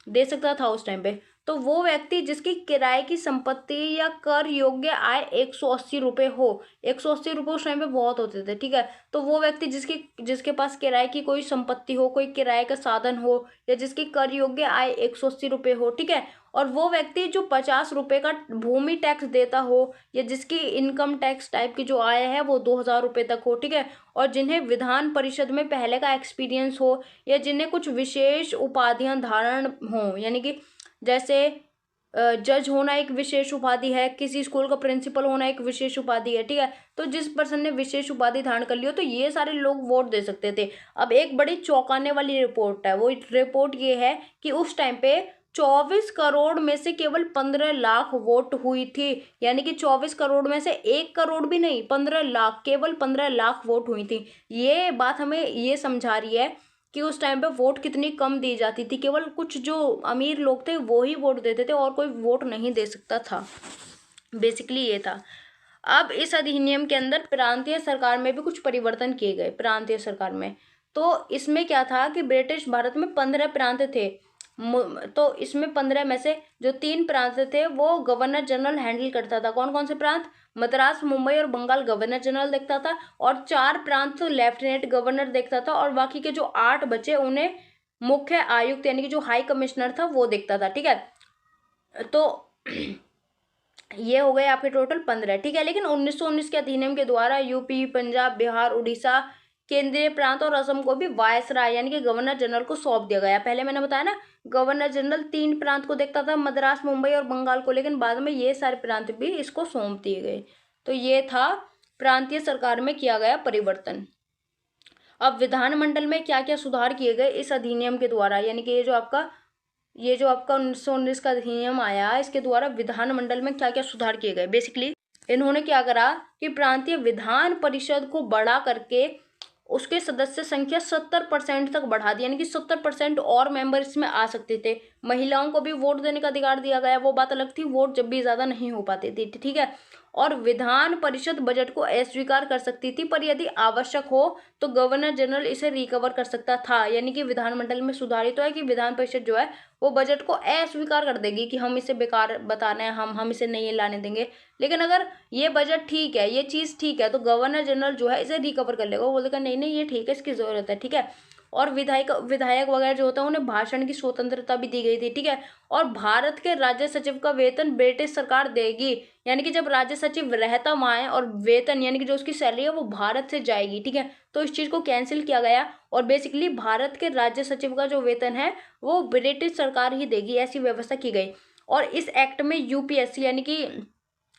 दे सकता था उस टाइम पे। तो वो व्यक्ति जिसकी किराए की संपत्ति या कर योग्य आय 180 रुपये हो। 180 रुपये उस टाइम पे बहुत होते थे, ठीक है। तो वो व्यक्ति जिसके पास किराए की कोई संपत्ति हो, कोई किराए का साधन हो, या जिसकी कर योग्य आय 180 रुपये हो, ठीक है। और वो व्यक्ति जो 50 रुपये का भूमि टैक्स देता हो, या जिसकी इनकम टैक्स टाइप की जो आय है वो 2000 रुपये तक हो, ठीक है। और जिन्हें विधान परिषद में पहले का एक्सपीरियंस हो, या जिन्हें कुछ विशेष उपाधियां धारण हो। यानी कि जैसे जज होना एक विशेष उपाधि है, किसी स्कूल का प्रिंसिपल होना एक विशेष उपाधि है, ठीक है। तो जिस पर्सन ने विशेष उपाधि धारण कर ली हो तो ये सारे लोग वोट दे सकते थे। अब एक बड़ी चौंकाने वाली रिपोर्ट है, वो रिपोर्ट ये है कि उस टाइम पे 24 करोड़ में से केवल 15 लाख वोट हुई थी। यानी कि 24 करोड़ में से 1 करोड़ भी नहीं, 15 लाख, केवल 15 लाख वोट हुई थी। ये बात हमें ये समझा रही है कि उस टाइम पे वोट कितनी कम दी जाती थी। केवल कुछ जो अमीर लोग थे वो ही वोट देते थे और कोई वोट नहीं दे सकता था। बेसिकली ये था। अब इस अधिनियम के अंदर प्रांतीय सरकार में भी कुछ परिवर्तन किए गए। प्रांतीय सरकार में तो इसमें क्या था कि ब्रिटिश भारत में 15 प्रांत थे। तो इसमें 15 में से जो 3 प्रांत थे वो गवर्नर जनरल हैंडल करता था। कौन कौन से प्रांत? मद्रास, मुंबई और बंगाल गवर्नर जनरल देखता था, और 4 प्रांत लेफ्टिनेंट गवर्नर देखता था, और बाकी के जो 8 बचे उन्हें मुख्य आयुक्त यानी कि जो हाई कमिश्नर था वो देखता था, ठीक है। तो ये हो गए आपके टोटल 15, ठीक है। लेकिन 1919 के अधिनियम के द्वारा यूपी, पंजाब, बिहार, उड़ीसा, केंद्रीय प्रांत और असम को भी वायसराय यानी कि गवर्नर जनरल को सौंप दिया गया। पहले मैंने बताया ना, गवर्नर जनरल 3 प्रांत को देखता था, मद्रास, मुंबई और बंगाल को, लेकिन बाद में ये सारे प्रांत भी इसको सौंप दिए गए। तो ये था प्रांतीय सरकार में किया गया परिवर्तन। अब विधानमंडल में क्या क्या सुधार किए गए इस अधिनियम के द्वारा, यानी कि ये जो आपका 1919 का अधिनियम आया, इसके द्वारा विधानमंडल में क्या क्या सुधार किए गए। बेसिकली इन्होंने क्या करा कि प्रांतीय विधान परिषद को बढ़ा करके उसके सदस्य संख्या 70% तक बढ़ा दी। यानी कि 70% और मेंबर इसमें आ सकते थे। महिलाओं को भी वोट देने का अधिकार दिया गया, वो बात अलग थी, वोट जब भी ज़्यादा नहीं हो पाती थी, ठीक है। और विधान परिषद बजट को अस्वीकार कर सकती थी, पर यदि आवश्यक हो तो गवर्नर जनरल इसे रिकवर कर सकता था। यानी कि विधानमंडल में सुधारित तो है कि विधान परिषद जो है वो बजट को अस्वीकार कर देगी कि हम इसे बेकार बता रहे हैं, हम इसे नहीं लाने देंगे। लेकिन अगर ये बजट ठीक है, ये चीज़ ठीक है, तो गवर्नर जनरल जो है इसे रिकवर कर लेगा, वो बोलेगा नहीं नहीं ये ठीक है, इसकी ज़रूरत है, ठीक है। और विधायक वगैरह जो होता है उन्हें भाषण की स्वतंत्रता भी दी गई थी, ठीक है। और भारत के राज्य सचिव का वेतन ब्रिटिश सरकार देगी, यानी कि जब राज्य सचिव रहता वहाँ है और वेतन यानी कि जो उसकी सैलरी है वो भारत से जाएगी, ठीक है। तो इस चीज़ को कैंसिल किया गया और बेसिकली भारत के राज्य सचिव का जो वेतन है वो ब्रिटिश सरकार ही देगी, ऐसी व्यवस्था की गई। और इस एक्ट में यूपीएससी यानी कि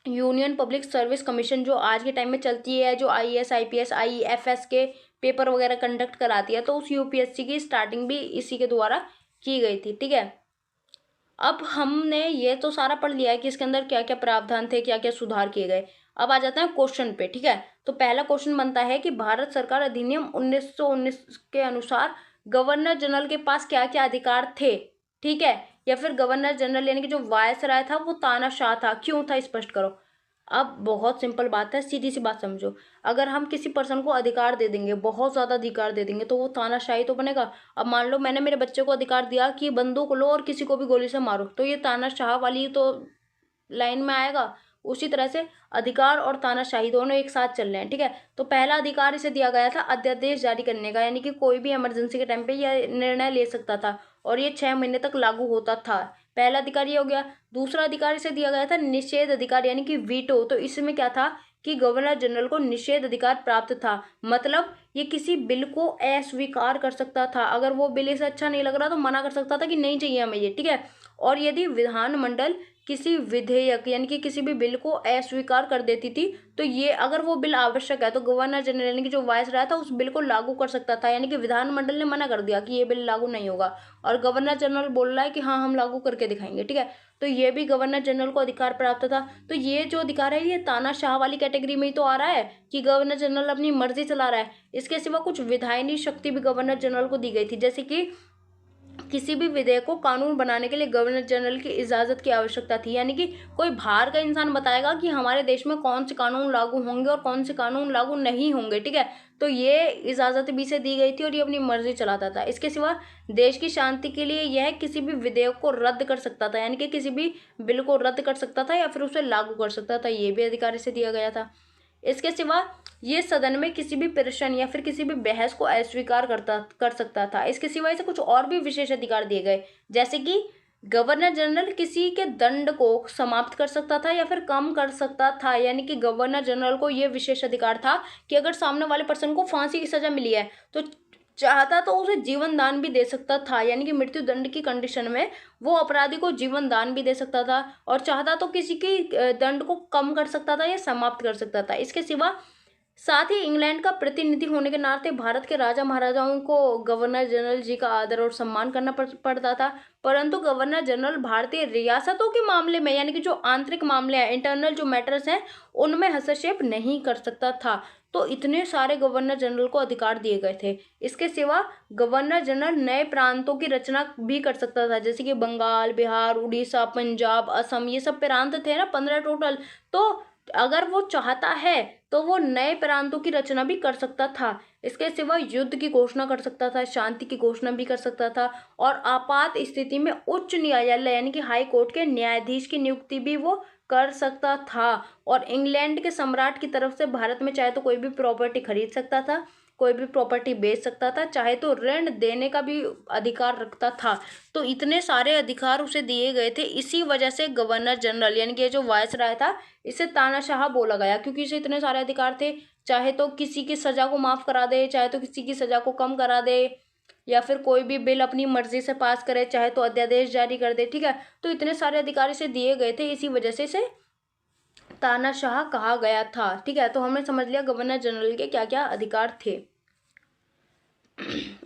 यूनियन पब्लिक सर्विस कमीशन जो आज के टाइम में चलती है, जो आईएएस आईपीएस आईएफएस के पेपर वगैरह कंडक्ट कराती है, तो उस यूपीएससी की स्टार्टिंग भी इसी के द्वारा की गई थी, ठीक है। अब हमने ये तो सारा पढ़ लिया है कि इसके अंदर क्या क्या प्रावधान थे, क्या क्या सुधार किए गए। अब आ जाते हैं क्वेश्चन पे, ठीक है। तो पहला क्वेश्चन बनता है कि भारत सरकार अधिनियम 1919 के अनुसार गवर्नर जनरल के पास क्या क्या अधिकार थे, ठीक है। या फिर गवर्नर जनरल यानी कि जो वायसराय था वो तानाशाह था, क्यों था स्पष्ट करो। अब बहुत सिंपल बात है, सीधी सी बात समझो। अगर हम किसी पर्सन को अधिकार दे देंगे, बहुत ज़्यादा अधिकार दे देंगे, तो वो तानाशाही तो बनेगा। अब मान लो मैंने मेरे बच्चे को अधिकार दिया कि बंदूक लो और किसी को भी गोली से मारो, तो ये तानाशाह वाली तो लाइन में आएगा। उसी तरह से अधिकार और तानाशाही दोनों एक साथ चल रहे हैं, ठीक है। तो पहला अधिकार इसे दिया गया था अध्यादेश जारी करने का, यानी कि कोई भी इमरजेंसी के टाइम पे यह निर्णय ले सकता था और ये 6 महीने तक लागू होता था। पहला अधिकार ये हो गया। दूसरा अधिकार इसे दिया गया था निषेध अधिकार यानी कि वीटो। तो इसमें क्या था कि गवर्नर जनरल को निषेध अधिकार प्राप्त था, मतलब ये किसी बिल को अस्वीकार कर सकता था। अगर वो बिल इसे अच्छा नहीं लग रहा तो मना कर सकता था कि नहीं चाहिए हमें ये, ठीक है। और यदि विधानमंडल किसी विधेयक यानी कि किसी भी बिल को अस्वीकार कर देती थी, तो ये अगर वो बिल आवश्यक है तो गवर्नर जनरल यानी कि जो वायसराय था उस बिल को लागू कर सकता था। यानी कि विधानमंडल ने मना कर दिया कि ये बिल लागू नहीं होगा और गवर्नर जनरल बोल रहा है कि हाँ हम लागू करके दिखाएंगे, ठीक है। तो ये भी गवर्नर जनरल को अधिकार प्राप्त था। तो ये जो अधिकार है ये तानाशाह वाली कैटेगरी में ही तो आ रहा है कि गवर्नर जनरल अपनी मर्जी चला रहा है। इसके सिवा कुछ विधायनी शक्ति भी गवर्नर जनरल को दी गई थी, जैसे कि किसी भी विधेयक को कानून बनाने के लिए गवर्नर जनरल की इजाजत की आवश्यकता थी। यानी कि कोई बाहर का इंसान बताएगा कि हमारे देश में कौन से कानून लागू होंगे और कौन से कानून लागू नहीं होंगे, ठीक है। तो ये इजाजत भी से दी गई थी और ये अपनी मर्जी चलाता था। इसके सिवा देश की शांति के लिए यह किसी भी विधेयक को रद्द कर सकता था, यानी कि किसी भी बिल को रद्द कर सकता था या फिर उसे लागू कर सकता था, ये भी अधिकार इसे दिया गया था। इसके सिवा ये सदन में किसी भी प्रश्न या फिर किसी भी बहस को अस्वीकार कर सकता था। इसके सिवा इसे कुछ और भी विशेष अधिकार दिए गए, जैसे कि गवर्नर जनरल किसी के दंड को समाप्त कर सकता था या फिर कम कर सकता था। यानी कि गवर्नर जनरल को यह विशेष अधिकार था कि अगर सामने वाले पर्सन को फांसी की सजा मिली है तो चाहता तो उसे जीवन दान भी दे सकता था, यानी कि मृत्यु दंड की कंडीशन में वो अपराधी को जीवन दान भी दे सकता था और चाहता तो किसी की दंड को कम कर सकता था या समाप्त कर सकता था। इसके सिवा साथ ही इंग्लैंड का प्रतिनिधि होने के नाते भारत के राजा महाराजाओं को गवर्नर जनरल जी का आदर और सम्मान करना पड़ता था, परंतु गवर्नर जनरल भारतीय रियासतों के मामले में यानी कि जो आंतरिक मामले हैं, इंटरनल जो मैटर्स हैं, उनमें हस्तक्षेप नहीं कर सकता था। तो इतने सारे गवर्नर जनरल को अधिकार दिए गए थे। इसके सिवा गवर्नर जनरल नए प्रांतों की रचना भी कर सकता था, जैसे कि बंगाल, बिहार, उड़ीसा, पंजाब, असम, ये सब प्रांत थे ना 15 टोटल। तो अगर वो चाहता है तो वो नए प्रांतों की रचना भी कर सकता था। इसके सिवा युद्ध की घोषणा कर सकता था, शांति की घोषणा भी कर सकता था और आपात स्थिति में उच्च न्यायालय यानी कि हाई कोर्ट के न्यायाधीश की नियुक्ति भी वो कर सकता था। और इंग्लैंड के सम्राट की तरफ से भारत में चाहे तो कोई भी प्रॉपर्टी खरीद सकता था, कोई भी प्रॉपर्टी बेच सकता था, चाहे तो ऋण देने का भी अधिकार रखता था। तो इतने सारे अधिकार उसे दिए गए थे। इसी वजह से गवर्नर जनरल यानी कि जो वायसराय था इसे तानाशाह बोला गया, क्योंकि इसे इतने सारे अधिकार थे। चाहे तो किसी की सजा को माफ करा दे, चाहे तो किसी की सजा को कम करा दे, या फिर कोई भी बिल अपनी मर्जी से पास करे, चाहे तो अध्यादेश जारी कर दे, ठीक है। तो इतने सारे अधिकार इसे दिए गए थे, इसी वजह से इसे तानाशाह कहा गया था, ठीक है। तो हमने समझ लिया गवर्नर जनरल के क्या क्या अधिकार थे।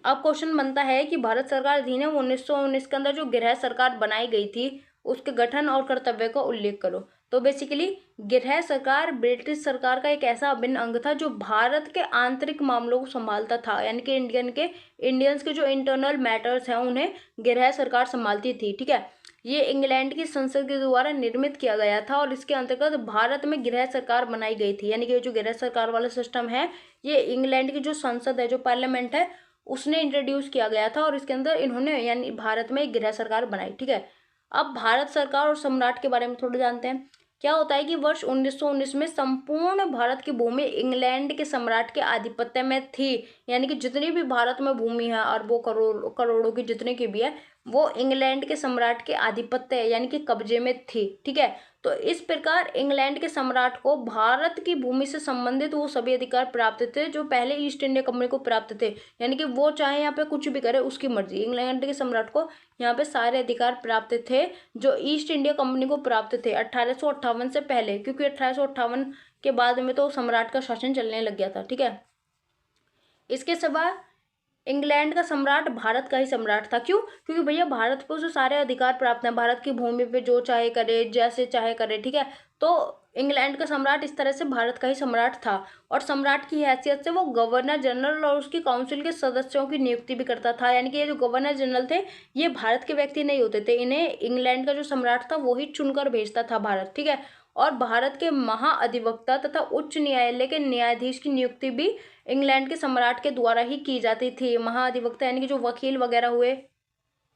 अब क्वेश्चन बनता है कि भारत सरकार अधिनियम 1919 के अंदर जो गृह सरकार बनाई गई थी उसके गठन और कर्तव्य का उल्लेख करो। तो बेसिकली गृह सरकार ब्रिटिश सरकार का एक ऐसा अभिन्न अंग था जो भारत के आंतरिक मामलों को संभालता था, यानी कि इंडियंस के जो इंटरनल मैटर्स हैं उन्हें गृह सरकार संभालती थी। ठीक है, ये इंग्लैंड की संसद के द्वारा निर्मित किया गया था और इसके अंतर्गत भारत में गृह सरकार बनाई गई थी। यानी कि जो गृह सरकार वाला सिस्टम है ये इंग्लैंड की जो संसद है, जो पार्लियामेंट है, उसने इंट्रोड्यूस किया गया था और इसके अंदर इन्होंने यानी भारत में एक गृह सरकार बनाई। ठीक है, अब भारत सरकार और सम्राट के बारे में थोड़ा जानते हैं। क्या होता है कि वर्ष 1919 में संपूर्ण भारत की भूमि इंग्लैंड के सम्राट के आधिपत्य में थी। यानी कि जितनी भी भारत में भूमि है, अरबों करोड़ों की जितने की भी है, वो इंग्लैंड के सम्राट के आधिपत्य यानी कि कब्जे में थी। ठीक है, तो इस प्रकार इंग्लैंड के सम्राट को भारत की भूमि से संबंधित वो सभी अधिकार प्राप्त थे जो पहले ईस्ट इंडिया कंपनी को प्राप्त थे। यानी कि वो चाहे यहाँ पे कुछ भी करे उसकी मर्जी, इंग्लैंड के सम्राट को यहाँ पे सारे अधिकार प्राप्त थे जो ईस्ट इंडिया कंपनी को प्राप्त थे 1858 से पहले, क्योंकि 1858 के बाद में तो सम्राट का शासन चलने लग गया था। ठीक है, इसके सिवा इंग्लैंड का सम्राट भारत का ही सम्राट था। क्यों? क्योंकि भैया भारत को जो सारे अधिकार प्राप्त हैं, भारत की भूमि पे जो चाहे करे, जैसे चाहे करे। ठीक है, तो इंग्लैंड का सम्राट इस तरह से भारत का ही सम्राट था और सम्राट की हैसियत से वो गवर्नर जनरल और उसकी काउंसिल के सदस्यों की नियुक्ति भी करता था। यानी कि ये जो गवर्नर जनरल थे ये भारत के व्यक्ति नहीं होते थे, इन्हें इंग्लैंड का जो सम्राट था वो ही चुनकर भेजता था भारत। ठीक है, और भारत के महाअधिवक्ता तथा उच्च न्यायालय के न्यायाधीश की नियुक्ति भी इंग्लैंड के सम्राट के द्वारा ही की जाती थी। महाअधिवक्ता यानी कि जो वकील वगैरह हुए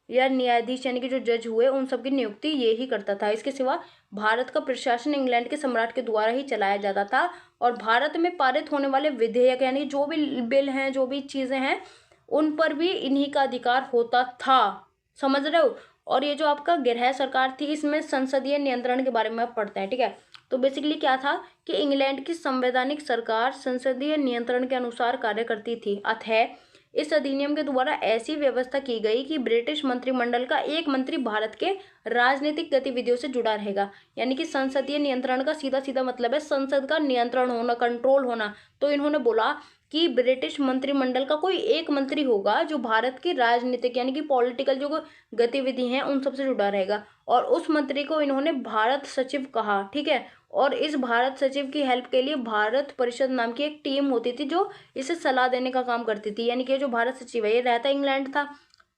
या न्यायाधीश यानी कि जो जज हुए, उन सब की नियुक्ति ये ही करता था। इसके सिवा भारत का प्रशासन इंग्लैंड के सम्राट के द्वारा ही चलाया जाता था और भारत में पारित होने वाले विधेयक यानी जो भी बिल हैं, जो भी चीज़ें हैं, उन पर भी इन्हीं का अधिकार होता था। समझ रहे हो? और ये जो आपका गृह सरकार थी इसमें संसदीय नियंत्रण के बारे में आप पढ़ते हैं। ठीक है, तो बेसिकली क्या था कि इंग्लैंड की संवैधानिक सरकार संसदीय नियंत्रण के अनुसार कार्य करती थी। अतः इस अधिनियम के द्वारा ऐसी व्यवस्था की गई कि ब्रिटिश मंत्रिमंडल का एक मंत्री भारत के राजनीतिक गतिविधियों से जुड़ा रहेगा। यानी कि संसदीय नियंत्रण का सीधा सीधा मतलब है संसद का नियंत्रण होना, कंट्रोल होना। तो इन्होंने बोला कि ब्रिटिश मंत्रिमंडल का कोई एक मंत्री होगा जो भारत की राजनीतिक यानी कि पॉलिटिकल जो गतिविधि हैं उन सबसे जुड़ा रहेगा और उस मंत्री को इन्होंने भारत सचिव कहा। ठीक है, और इस भारत सचिव की हेल्प के लिए भारत परिषद नाम की एक टीम होती थी जो इसे सलाह देने का काम करती थी। यानी कि जो भारत सचिव है ये रहता इंग्लैंड था,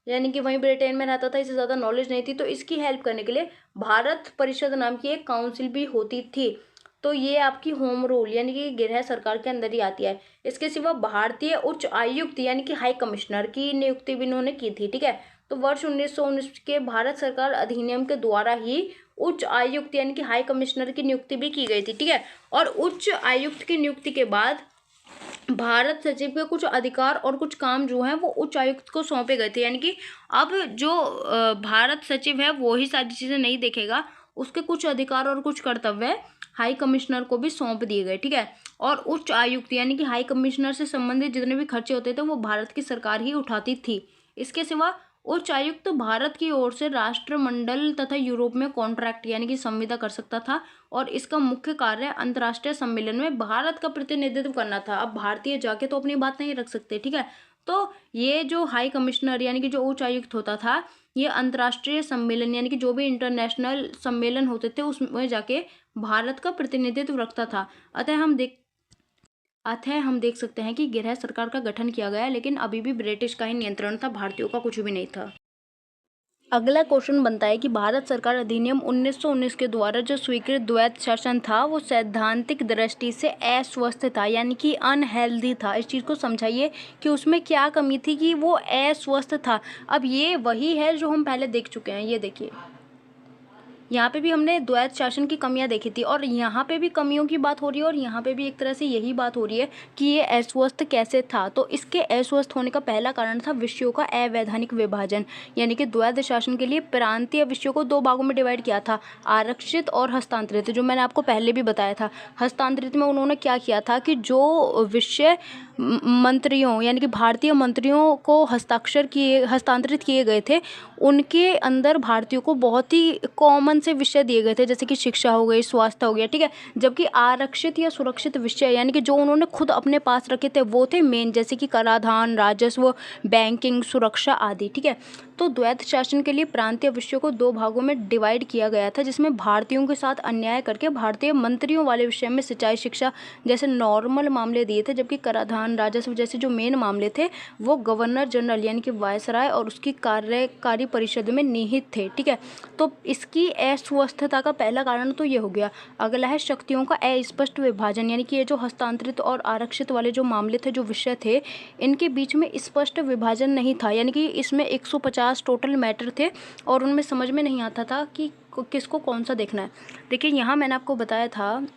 यानी कि वहीं ब्रिटेन में रहता था, इसे ज़्यादा नॉलेज नहीं थी, तो इसकी हेल्प करने के लिए भारत परिषद नाम की एक काउंसिल भी होती थी। तो ये आपकी होम रूल यानी कि गृह सरकार के अंदर ही आती है। इसके सिवा भारतीय उच्च आयुक्त यानी कि हाई कमिश्नर की नियुक्ति भी इन्होंने की थी। ठीक है, तो वर्ष 1919 के भारत सरकार अधिनियम के द्वारा ही उच्च आयुक्त यानी कि हाई कमिश्नर की नियुक्ति भी की गई थी। ठीक है, और उच्च आयुक्त की नियुक्ति के बाद भारत सचिव के कुछ अधिकार और कुछ काम जो हैं वो उच्च आयुक्त को सौंपे गए थे। यानी कि अब जो भारत सचिव है वो ही सारी चीज़ें नहीं देखेगा, उसके कुछ अधिकार और कुछ कर्तव्य हाई कमिश्नर को भी सौंप दिए गए। ठीक है, और उच्च आयुक्त यानी कि हाई कमिश्नर से संबंधित जितने भी खर्चे होते थे वो भारत की सरकार ही उठाती थी। इसके सिवा उच्च आयुक्त भारत की ओर से राष्ट्रमंडल तथा यूरोप में कॉन्ट्रैक्ट यानी कि संविदा कर सकता था और इसका मुख्य कार्य अंतर्राष्ट्रीय सम्मेलन में भारत का प्रतिनिधित्व करना था। अब भारतीय जाके तो अपनी बात नहीं रख सकते। ठीक है, तो ये जो हाई कमिश्नर यानी कि जो उच्च आयुक्त होता था ये अंतर्राष्ट्रीय सम्मेलन यानी कि जो भी इंटरनेशनल सम्मेलन होते थे उसमें जाके भारत का प्रतिनिधित्व रखता था। अतः हम देख सकते हैं कि गृह सरकार का गठन किया गया लेकिन अभी भी ब्रिटिश का ही नियंत्रण था, भारतीयों का कुछ भी नहीं था। अगला क्वेश्चन बनता है कि भारत सरकार अधिनियम 1919 के द्वारा जो स्वीकृत द्वैत शासन था वो सैद्धांतिक दृष्टि से अस्वस्थ था यानी कि अनहेल्दी था। इस चीज़ को समझाइए कि उसमें क्या कमी थी कि वो अस्वस्थ था। अब ये वही है जो हम पहले देख चुके हैं। ये देखिए यहाँ पे भी हमने द्वैत शासन की कमियां देखी थी और यहाँ पे भी कमियों की बात हो रही है और यहाँ पे भी एक तरह से यही बात हो रही है कि ये अस्वस्थ कैसे था। तो इसके अस्वस्थ होने का पहला कारण था विषयों का अवैधानिक विभाजन। यानी कि द्वैत शासन के लिए प्रांतीय विषयों को दो भागों में डिवाइड किया था, आरक्षित और हस्तांतरित, जो मैंने आपको पहले भी बताया था। हस्तांतरित में उन्होंने क्या किया था कि जो विषय मंत्रियों यानी कि भारतीय मंत्रियों को हस्तांतरित किए गए थे उनके अंदर भारतीयों को बहुत ही कॉमन से विषय दिए गए थे, जैसे कि शिक्षा हो गई, स्वास्थ्य हो गया। ठीक है, जबकि आरक्षित या सुरक्षित विषय यानी कि जो उन्होंने खुद अपने पास रखे थे वो थे मेन, जैसे कि कराधान, राजस्व, बैंकिंग, सुरक्षा आदि। ठीक है, तो द्वैध शासन के लिए प्रांतीय विषयों को 2 भागों में डिवाइड किया गया था, जिसमें भारतीयों के साथ अन्याय करके भारतीय मंत्रियों वाले विषय में सिंचाई, शिक्षा जैसे नॉर्मल मामले दिए थे, जबकि कराधान, राजस्व जैसे जो मेन मामले थे वो गवर्नर जनरल यानी कि वायसराय और उसकी कार्यकारी परिषद में निहित थे। ठीक है, तो इसकी अस्वस्थता का पहला कारण तो ये हो गया। अगला है शक्तियों का अस्पष्ट विभाजन, यानी कि ये जो हस्तांतरित और आरक्षित वाले जो मामले थे, जो विषय थे, इनके बीच में स्पष्ट विभाजन नहीं था, यानी कि इसमें 150 टोटल मैटर थे और उनमें समझ में नहीं आता था कि किसको कौन सा देखना है। देखिए यहाँ मैंने आपको बताया था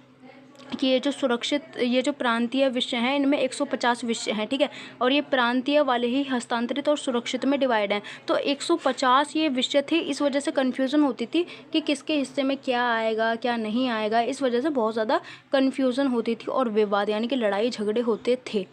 कि ये जो प्रांतीय विषय हैं, इनमें 150 विषय हैं। ठीक है, और ये प्रांतीय वाले ही हस्तांतरित और सुरक्षित में डिवाइड हैं। तो 150 ये विषय थे, इस वजह से कन्फ्यूज़न होती थी कि किसके हिस्से में क्या आएगा क्या नहीं आएगा। इस वजह से बहुत ज़्यादा कन्फ्यूज़न होती थी और विवाद यानी कि लड़ाई झगड़े होते थे।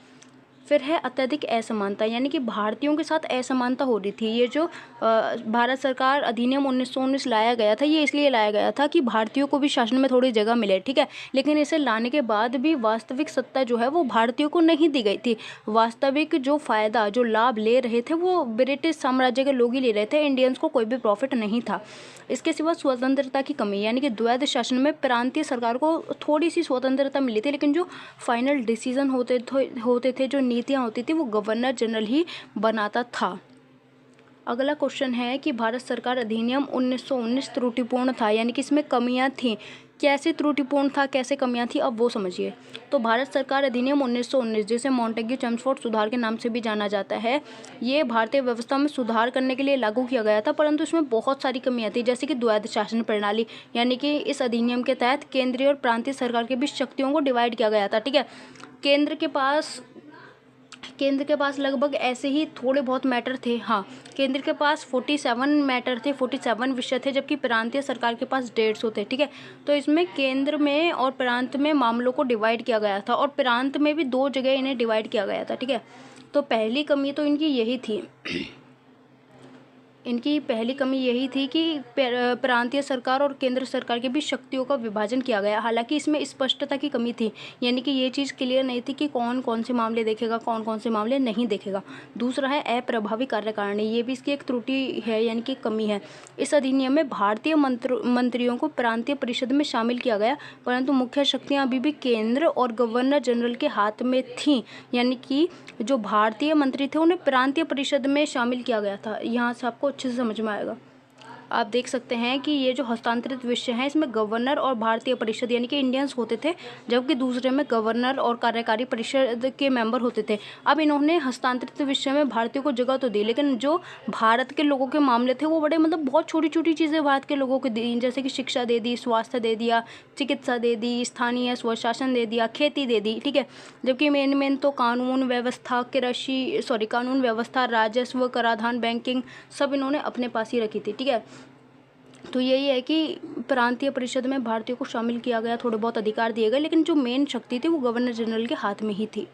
फिर है अत्यधिक असमानता, यानी कि भारतीयों के साथ असमानता हो रही थी। ये जो भारत सरकार अधिनियम 1919 लाया गया था, ये इसलिए लाया गया था कि भारतीयों को भी शासन में थोड़ी जगह मिले। ठीक है, लेकिन इसे लाने के बाद भी वास्तविक सत्ता जो है वो भारतीयों को नहीं दी गई थी। वास्तविक जो फ़ायदा, जो लाभ ले रहे थे वो ब्रिटिश साम्राज्य के लोग ही ले रहे थे, इंडियंस को कोई भी प्रॉफिट नहीं था। इसके सिवा स्वतंत्रता की कमी, यानी कि द्वैध शासन में प्रांतीय सरकार को थोड़ी सी स्वतंत्रता मिली थी, लेकिन जो फाइनल डिसीजन होते थे, जो नीतियाँ होती थी, वो गवर्नर जनरल ही बनाता था। अगला क्वेश्चन है कि भारत सरकार अधिनियम 1919 त्रुटिपूर्ण था, यानी कि इसमें कमियां थीं। कैसे त्रुटिपूर्ण था, कैसे कमियां थी, अब वो समझिए। तो भारत सरकार अधिनियम 1919, जिसे मॉन्टेग्यू चेम्सफोर्ड सुधार के नाम से भी जाना जाता है, ये भारतीय व्यवस्था में सुधार करने के लिए लागू किया गया था, परंतु इसमें बहुत सारी कमियां थी, जैसे कि द्वैध शासन प्रणाली, यानी कि इस अधिनियम के तहत केंद्रीय और प्रांतीय सरकार के बीच शक्तियों को डिवाइड किया गया था। ठीक है, केंद्र के पास लगभग ऐसे ही थोड़े बहुत मैटर थे। हाँ, केंद्र के पास 47 मैटर थे, 47 विषय थे, जबकि प्रांतीय सरकार के पास 150 थे। ठीक है, तो इसमें केंद्र में और प्रांत में मामलों को डिवाइड किया गया था, और प्रांत में भी 2 जगह इन्हें डिवाइड किया गया था। ठीक है, तो पहली कमी तो इनकी यही थी कि प्रांतीय सरकार और केंद्र सरकार के बीच शक्तियों का विभाजन किया गया। हालांकि इसमें स्पष्टता की कमी थी, यानी कि ये चीज़ क्लियर नहीं थी कि कौन कौन से मामले देखेगा, कौन कौन से मामले नहीं देखेगा। दूसरा है अप्रभावी कार्यकारिणी, ये भी इसकी एक त्रुटि है, यानी कि कमी है। इस अधिनियम में भारतीय मंत्रियों को प्रांतीय परिषद में शामिल किया गया, परंतु मुख्य शक्तियाँ अभी भी केंद्र और गवर्नर जनरल के हाथ में थीं, यानी कि जो भारतीय मंत्री थे उन्हें प्रांतीय परिषद में शामिल किया गया था। यहाँ से आपको अच्छे से समझ में आएगा। आप देख सकते हैं कि ये जो हस्तांतरित विषय हैं, इसमें गवर्नर और भारतीय परिषद यानी कि इंडियंस होते थे, जबकि दूसरे में गवर्नर और कार्यकारी परिषद के मेंबर होते थे। अब इन्होंने हस्तांतरित विषय में भारतीयों को जगह तो दी, लेकिन जो भारत के लोगों के मामले थे वो बड़े बहुत छोटी छोटी चीज़ें भारत के लोगों को दी, जैसे कि शिक्षा दे दी, स्वास्थ्य दे दिया, चिकित्सा दे दी, स्थानीय स्वशासन दे दिया, खेती दे दी। ठीक है, जबकि मेन तो कानून व्यवस्था, राजस्व, कराधान, बैंकिंग सब इन्होंने अपने पास ही रखी थी। ठीक है, तो यही है कि प्रांतीय परिषद में भारतीयों को शामिल किया गया, थोड़े बहुत अधिकार दिए गए, लेकिन जो मेन शक्ति थी वो गवर्नर जनरल के हाथ में ही थी।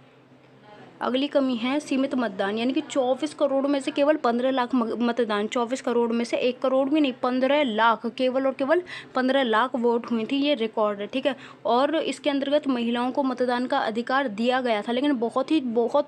अगली कमी है सीमित मतदान, यानी कि 24 करोड़ में से केवल 15 लाख मतदान, 24 करोड़ में से 1 करोड़ भी नहीं, 15 लाख, केवल और केवल 15 लाख वोट हुई थी, ये रिकॉर्ड है। ठीक है, और इसके अंतर्गत महिलाओं को मतदान का अधिकार दिया गया था, लेकिन बहुत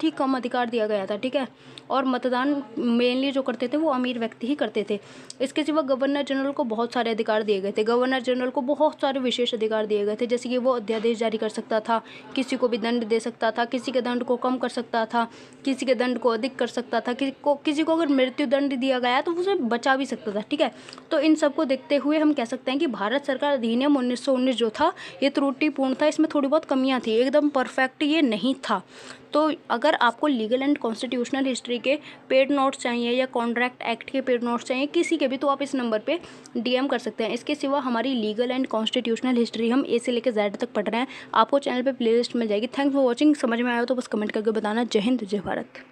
ही कम अधिकार दिया गया था। ठीक है, और मतदान मेनली जो करते थे वो अमीर व्यक्ति ही करते थे। इसके सिवा गवर्नर जनरल को बहुत सारे अधिकार दिए गए थे, गवर्नर जनरल को बहुत सारे विशेष अधिकार दिए गए थे, जैसे कि वो अध्यादेश जारी कर सकता था, किसी को भी दंड दे सकता था, किसी के दंड को कम कर सकता था, किसी के दंड को अधिक कर सकता था, किसी को अगर मृत्यु दंड दिया गया तो उसे बचा भी सकता था। ठीक है, तो इन सबको देखते हुए हम कह सकते हैं कि भारत सरकार अधिनियम 1919 जो था ये त्रुटिपूर्ण था, इसमें थोड़ी बहुत कमियां थी, एकदम परफेक्ट ये नहीं था। तो अगर आपको लीगल एंड कॉन्स्टिट्यूशनल हिस्ट्री के पेड नोट्स चाहिए या कॉन्ट्रैक्ट एक्ट के पेड नोट्स चाहिए, किसी के भी, तो आप इस नंबर पे डीएम कर सकते हैं। इसके सिवा हमारी लीगल एंड कॉन्स्टिट्यूशनल हिस्ट्री हम ए से लेकर जेड तक पढ़ रहे हैं, आपको चैनल पे प्लेलिस्ट मिल जाएगी। Thanks for watching. समझ में आया तो बस कमेंट करके बताना। जय हिंद, जय भारत।